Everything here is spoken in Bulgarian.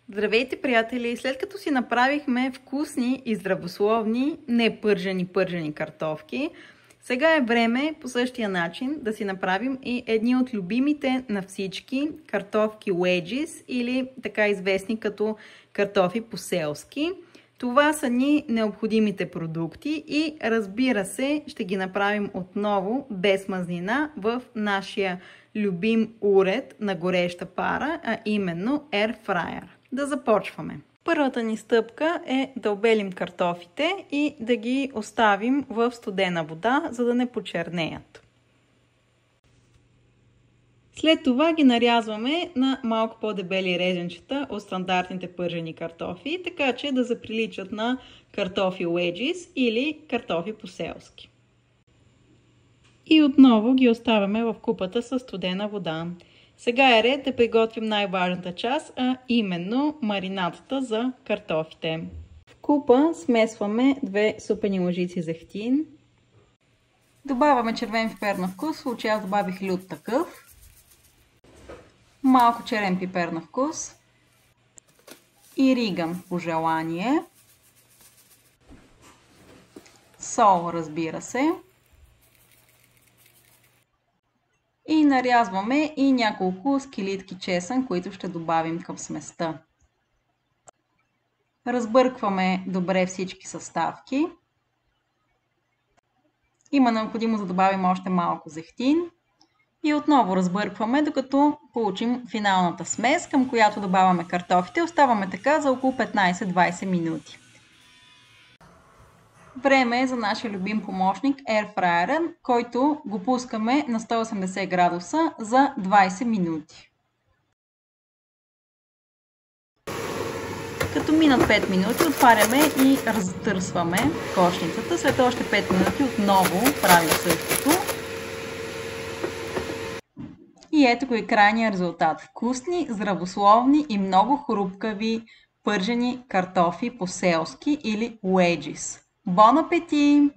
Здравейте, приятели! След като си направихме вкусни и здравословни, не пържени картофки, сега е време по същия начин да си направим и едни от любимите на всички картофки wedges или така известни като картофи по-селски. Това са ни необходимите продукти и разбира се, ще ги направим отново без мазнина в нашия любим уред на гореща пара, а именно Air Fryer. Да започваме. Първата ни стъпка е да обелим картофите и да ги оставим в студена вода, за да не почернеят. След това ги нарязваме на малко по-дебели резенчета от стандартните пържени картофи, така че да заприличат на картофи wedges или картофи по-селски. И отново ги оставяме в купата със студена вода. Сега е ред да приготвим най-важната част, а именно маринадата за картофите. В купа смесваме 2 супени лъжици зехтин. Добавяме червен пипер на вкус, в случая аз добавих лют такъв. Малко черен пипер на вкус. И риган по желание. Сол, разбира се. И нарязваме и няколко скелитки чесън, които ще добавим към сместа. Разбъркваме добре всички съставки. Има необходимост да добавим още малко зехтин. И отново разбъркваме, докато получим финалната смес, към която добавяме картофите. Оставаме така за около 15-20 минути. Време е за нашия любим помощник Air Fryer, който го пускаме на 180 градуса за 20 минути. Като минат 5 минути, отваряме и разтърсваме кошницата. След още 5 минути отново правим същото. И ето го и крайният резултат. Вкусни, здравословни и много хрупкави пържени картофи по-селски или wedges. Бон апетит!